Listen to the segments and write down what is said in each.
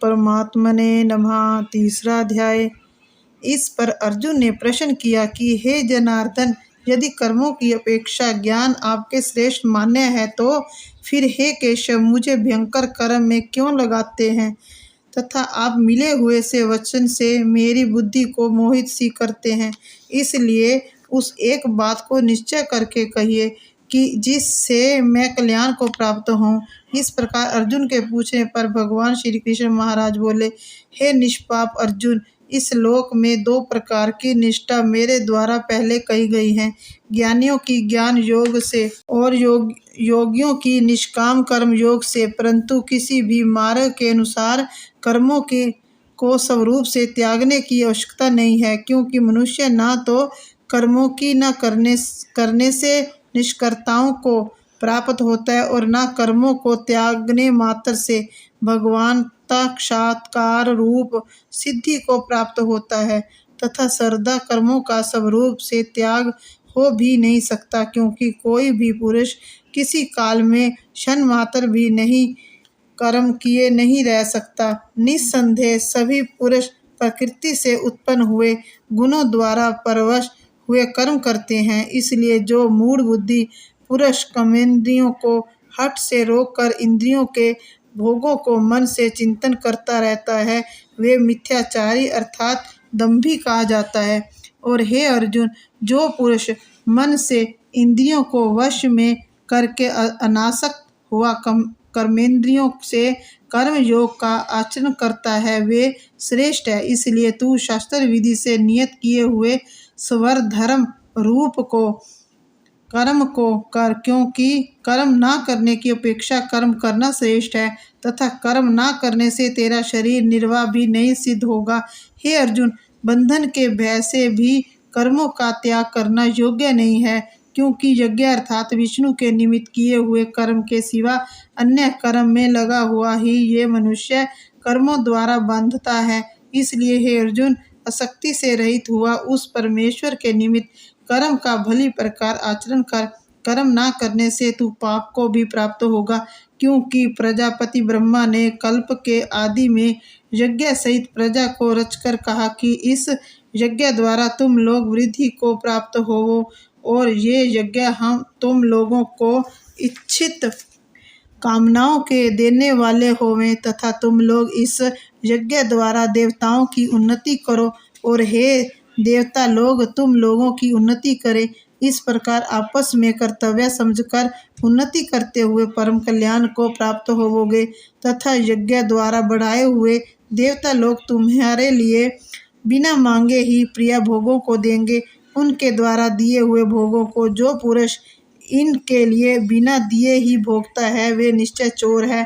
परमात्मने नमः। तीसरा अध्याय। इस पर अर्जुन ने प्रश्न किया कि हे जनार्दन, यदि कर्मों की अपेक्षा ज्ञान आपके श्रेष्ठ मान्य है तो फिर हे केशव, मुझे भयंकर कर्म में क्यों लगाते हैं तथा आप मिले हुए से वचन से मेरी बुद्धि को मोहित सी करते हैं। इसलिए उस एक बात को निश्चय करके कहिए कि जिससे मैं कल्याण को प्राप्त हों। इस प्रकार अर्जुन के पूछने पर भगवान श्री कृष्ण महाराज बोले, हे निष्पाप अर्जुन, इस लोक में दो प्रकार की निष्ठा मेरे द्वारा पहले कही गई है। ज्ञानियों की ज्ञान योग से और योगियों की निष्काम कर्म योग से। परंतु किसी भी मार्ग के अनुसार कर्मों को स्वरूप से त्यागने की आवश्यकता नहीं है, क्योंकि मनुष्य ना तो कर्मों की न करने से निष्कर्ताओं को प्राप्त होता है और न कर्मों को त्यागने मात्र से भगवान साक्षात्कार रूप सिद्धि को प्राप्त होता है, तथा सर्वदा कर्मों का स्वरूप से त्याग हो भी नहीं सकता, क्योंकि कोई भी पुरुष किसी काल में क्षण मात्र भी नहीं कर्म किए नहीं रह सकता। निस्संदेह सभी पुरुष प्रकृति से उत्पन्न हुए गुणों द्वारा परवश हुए कर्म करते हैं। इसलिए जो मूढ़ बुद्धि पुरुष कर्मेंद्रियों को हठ से रोककर इंद्रियों के भोगों को मन से चिंतन करता रहता है, वे मिथ्याचारी अर्थात दंभी कहा जाता है। और हे अर्जुन, जो पुरुष मन से इंद्रियों को वश में करके अनासक्त हुआ कर्मेंद्रियों से कर्म योग का आचरण करता है, वे श्रेष्ठ है। इसलिए तू शास्त्र विधि से नियत किए हुए स्वर धर्म रूप को कर्म को कर, क्योंकि कर्म ना करने की अपेक्षा कर्म करना श्रेष्ठ है, तथा कर्म ना करने से तेरा शरीर निर्वाह भी नहीं सिद्ध होगा। हे अर्जुन, बंधन के भय से भी कर्मों का त्याग करना योग्य नहीं है, क्योंकि यज्ञ अर्थात विष्णु के निमित्त किए हुए कर्म के सिवा अन्य कर्म में लगा हुआ ही ये मनुष्य कर्मों द्वारा बांधता है। इसलिए हे अर्जुन, आसक्ति से रहित हुआ उस परमेश्वर के निमित्त कर्म का भली प्रकार आचरण कर। कर्म ना करने से तू पाप को भी प्राप्त होगा, क्योंकि प्रजापति ब्रह्मा ने कल्प के आदि में यज्ञ सहित प्रजा को रचकर कहा कि इस यज्ञ द्वारा तुम लोग वृद्धि को प्राप्त होवो, और ये यज्ञ हम तुम लोगों को इच्छित कामनाओं के देने वाले होवें, तथा तुम लोग इस यज्ञ द्वारा देवताओं की उन्नति करो, और हे देवता लोग तुम लोगों की उन्नति करें। इस प्रकार आपस में कर्तव्य समझकर उन्नति करते हुए परम कल्याण को प्राप्त होवोगे, तथा यज्ञ द्वारा बढ़ाए हुए देवता लोग तुम्हारे लिए बिना मांगे ही प्रिय भोगों को देंगे। उनके द्वारा दिए हुए भोगों को जो पुरुष इनके लिए बिना दिए ही भोगता है, वे निश्चय चोर है।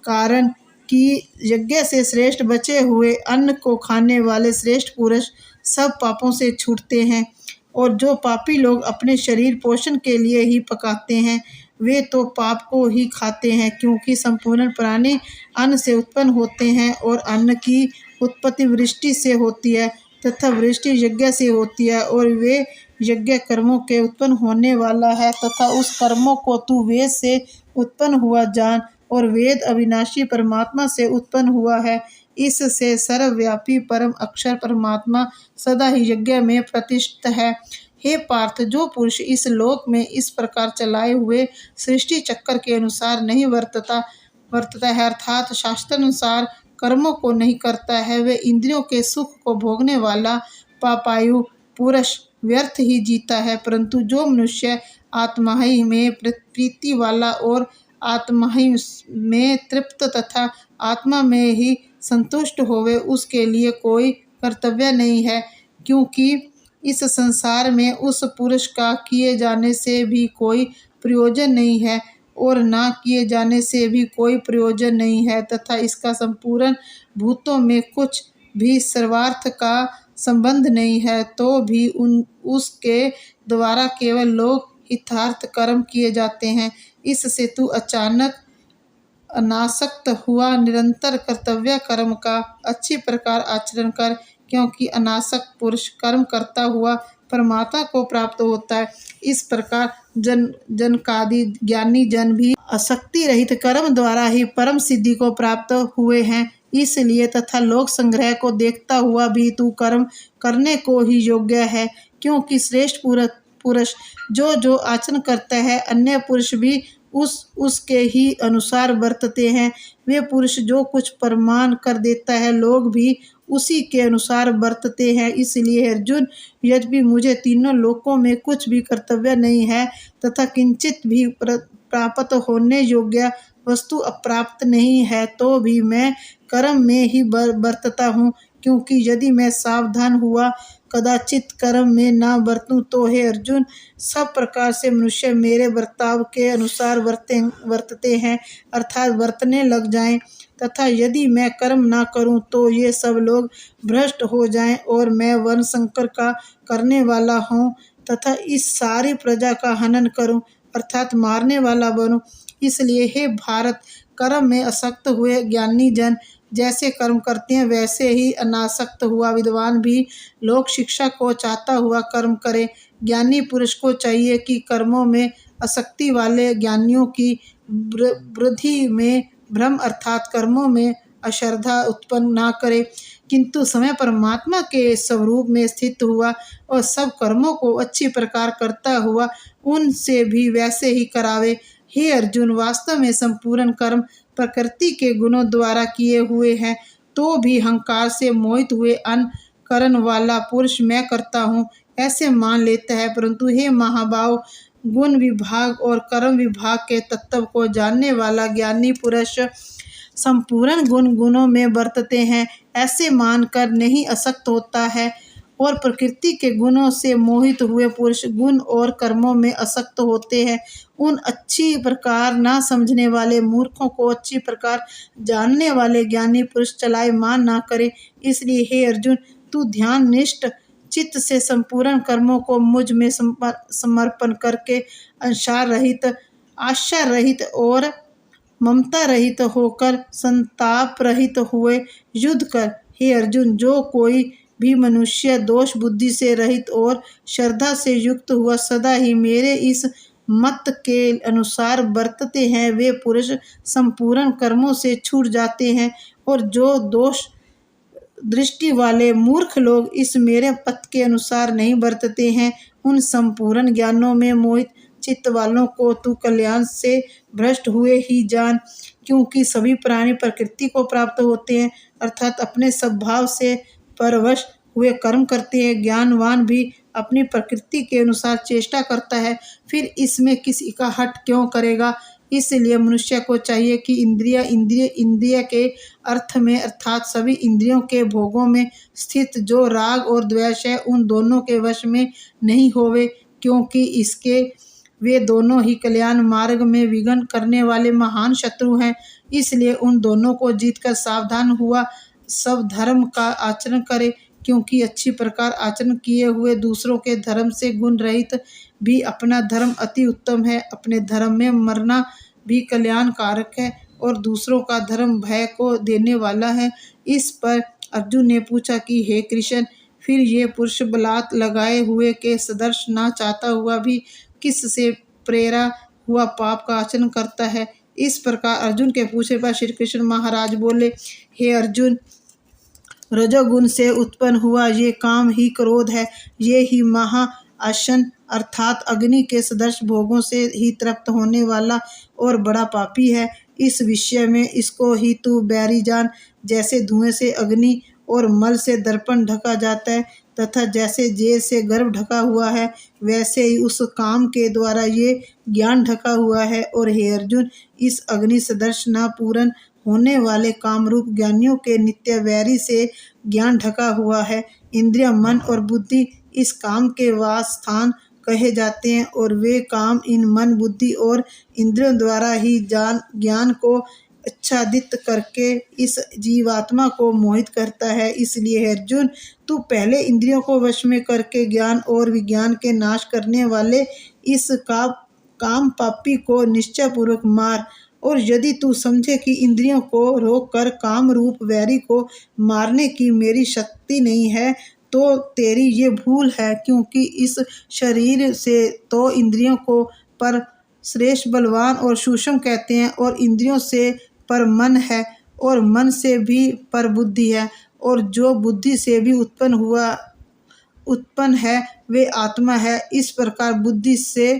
कारण कि यज्ञ से श्रेष्ठ बचे हुए अन्न को खाने वाले श्रेष्ठ पुरुष सब पापों से छूटते हैं, और जो पापी लोग अपने शरीर पोषण के लिए ही पकाते हैं, वे तो पाप को ही खाते हैं, क्योंकि संपूर्ण प्राणी अन्न से उत्पन्न होते हैं, और अन्न की उत्पत्ति वृष्टि से होती है, तथा वृष्टि यज्ञ से होती है, और वे यज्ञ कर्मों के उत्पन्न होने वाला है, तथा उस कर्मों को तू वेद से उत्पन्न हुआ जान, और वेद अविनाशी परमात्मा से उत्पन्न हुआ है। इससे सर्वव्यापी परम अक्षर परमात्मा सदा ही यज्ञ में प्रतिष्ठित है। हे पार्थ, जो पुरुष इस लोक में इस प्रकार चलाए हुए सृष्टि चक्र के अनुसार नहीं वर्तता है, अर्थात शास्त्रानुसार कर्मों को नहीं करता है, वे इंद्रियों के सुख को भोगने वाला पापायु पुरुष व्यर्थ ही जीता है। परंतु जो मनुष्य आत्मा ही में प्रीति वाला और आत्मा ही में तृप्त तथा आत्मा में ही संतुष्ट होवे, उसके लिए कोई कर्तव्य नहीं है, क्योंकि इस संसार में उस पुरुष का किए जाने से भी कोई प्रयोजन नहीं है, और ना किए जाने से भी कोई प्रयोजन नहीं है, तथा इसका संपूर्ण भूतों में कुछ भी सर्वार्थ का संबंध नहीं है, तो भी उसके द्वारा केवल लोक हितार्थ कर्म किए जाते हैं। इससे तू अचानक अनासक्त हुआ निरंतर कर्तव्य कर्म का अच्छी प्रकार आचरण कर, क्योंकि अनासक्त पुरुष कर्म करता हुआ परमात्मा को प्राप्त होता है। इस प्रकार जनकादि ज्ञानी जन भी आसक्ति रहित कर्म द्वारा ही परम सिद्धि को प्राप्त हुए हैं। इसलिए तथा लोक संग्रह को देखता हुआ भी तू कर्म करने को ही योग्य है, क्योंकि श्रेष्ठ पुरुष जो जो आचरण करता है अन्य पुरुष भी उसके ही अनुसार बरतते हैं। वे पुरुष जो कुछ प्रमाण कर देता है लोग भी उसी के अनुसार बरतते हैं। इसलिए अर्जुन, यद्यपि मुझे तीनों लोकों में कुछ भी कर्तव्य नहीं है तथा किंचित भी प्राप्त होने योग्य वस्तु अप्राप्त नहीं है, तो भी मैं कर्म में ही बरतता हूँ, क्योंकि यदि मैं सावधान हुआ कदाचित कर्म में ना बरतूं तो हे अर्जुन, सब प्रकार से मनुष्य मेरे बर्ताव के अनुसार वर्तते हैं, अर्थात बरतने लग जाएं, तथा यदि मैं कर्म ना करूं तो ये सब लोग भ्रष्ट हो जाएं और मैं वर्ण संकर का करने वाला हूं तथा इस सारी प्रजा का हनन करूं, अर्थात मारने वाला बनूं। इसलिए हे भारत, कर्म में आसक्त हुए ज्ञानी जन जैसे कर्म करते हैं वैसे ही अनासक्त हुआ विद्वान भी लोक शिक्षा को चाहता हुआ कर्म करे। ज्ञानी पुरुष को चाहिए कि कर्मों में आसक्ति वाले ज्ञानियों की वृद्धि में भ्रम अर्थात कर्मों में अश्रद्धा उत्पन्न ना करे, किंतु समय परमात्मा के स्वरूप में स्थित हुआ और सब कर्मों को अच्छी प्रकार करता हुआ उनसे भी वैसे ही करावे। हे अर्जुन, वास्तव में संपूर्ण कर्म प्रकृति के गुणों द्वारा किए हुए हैं, तो भी अहंकार से मोहित हुए अन करण वाला पुरुष मैं करता हूँ ऐसे मान लेता है। परंतु हे महाभाव, गुण विभाग और कर्म विभाग के तत्व को जानने वाला ज्ञानी पुरुष संपूर्ण गुणों में बरतते हैं ऐसे मानकर नहीं आसक्त होता है, और प्रकृति के गुणों से मोहित हुए पुरुष गुण और कर्मों में आसक्त होते हैं। उन अच्छी प्रकार ना समझने वाले मूर्खों को अच्छी प्रकार जानने वाले ज्ञानी पुरुष चलाए मान ना करे। इसलिए हे अर्जुन, तू ध्यान निष्ठ चित्त से संपूर्ण कर्मों को मुझ में समर्पण करके आशा रहित और ममता रहित होकर संताप रहित हुए युद्ध कर। हे अर्जुन, जो कोई भी मनुष्य दोष बुद्धि से रहित और श्रद्धा से युक्त हुआ सदा ही मेरे इस मत के अनुसार बरतते हैं वे पुरुष संपूर्ण कर्मों से छूट जाते हैं, और जो दोष दृष्टि वाले मूर्ख लोग इस मेरे पथ के अनुसार नहीं बरतते हैं उन संपूर्ण ज्ञानों में मोहित चित्त वालों को तू कल्याण से भ्रष्ट हुए ही जान, क्योंकि सभी प्राणी प्रकृति को प्राप्त होते हैं अर्थात अपने स्वभाव से परवश हुए कर्म करते हैं। ज्ञानवान भी अपनी प्रकृति के अनुसार चेष्टा करता है, फिर इसमें किसी का हट क्यों करेगा। इसलिए मनुष्य को चाहिए कि इंद्रिय के अर्थ में अर्थात सभी इंद्रियों के भोगों में स्थित जो राग और द्वेष है उन दोनों के वश में नहीं होवे, क्योंकि इसके वे दोनों ही कल्याण मार्ग में विघ्न करने वाले महान शत्रु हैं। इसलिए उन दोनों को जीतकर सावधान हुआ सब धर्म का आचरण करे, क्योंकि अच्छी प्रकार आचरण किए हुए दूसरों के धर्म से गुण रहित भी अपना धर्म अति उत्तम है। अपने धर्म में मरना भी कल्याणकारक है और दूसरों का धर्म भय को देने वाला है। इस पर अर्जुन ने पूछा कि हे कृष्ण, फिर ये पुरुष बलात् लगाए हुए के सदर्श ना चाहता हुआ भी किस से प्रेरा हुआ पाप का आचरण करता है। इस प्रकार अर्जुन के पूछे पर श्री कृष्ण महाराज बोले, हे अर्जुन, रजोगुण से उत्पन्न हुआ ये काम ही क्रोध है, ये ही महाअशन अर्थात अग्नि के सदृश भोगों से ही तृप्त होने वाला और बड़ा पापी है। इस विषय में इसको ही तू बैरी जान। जैसे धुएं से अग्नि और मल से दर्पण ढका जाता है तथा जैसे जेल से गर्भ ढका हुआ है, वैसे ही उस काम के द्वारा ये ज्ञान ढका हुआ है। और हे अर्जुन, इस अग्नि सदृश ना पूर्ण होने वाले कामरूप ज्ञानियों के नित्य वैरी से ज्ञान ढका हुआ है। इंद्रिय, मन और बुद्धि इस काम के वास स्थान कहे जाते हैं, और वे काम इन मन, बुद्धि और इंद्रियों द्वारा ही ज्ञान को आच्छादित करके इस जीवात्मा को मोहित करता है। इसलिए अर्जुन, तू पहले इंद्रियों को वश में करके ज्ञान और विज्ञान के नाश करने वाले इस काम पापी को निश्चय पूर्वक मार। और यदि तू समझे कि इंद्रियों को रोक कर काम रूप वैरी को मारने की मेरी शक्ति नहीं है, तो तेरी ये भूल है, क्योंकि इस शरीर से तो इंद्रियों को पर श्रेष्ठ बलवान और सूक्ष्म कहते हैं, और इंद्रियों से पर मन है और मन से भी पर बुद्धि है, और जो बुद्धि से भी उत्पन्न है वे आत्मा है। इस प्रकार बुद्धि से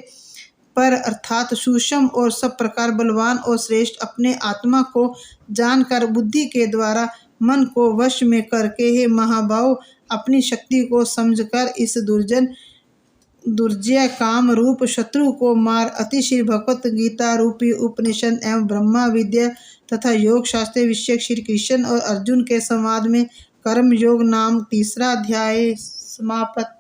पर अर्थात सूक्ष्म और सब प्रकार बलवान और श्रेष्ठ अपने आत्मा को जानकर बुद्धि के द्वारा मन को वश में करके हे महाभाव अपनी शक्ति को समझकर इस दुर्जय काम रूप शत्रु को मार। अतिश्री भगवत गीता रूपी उपनिषद एवं ब्रह्मा विद्या तथा योग शास्त्र विषय श्री कृष्ण और अर्जुन के संवाद में कर्म योग नाम तीसरा अध्याय समाप्त।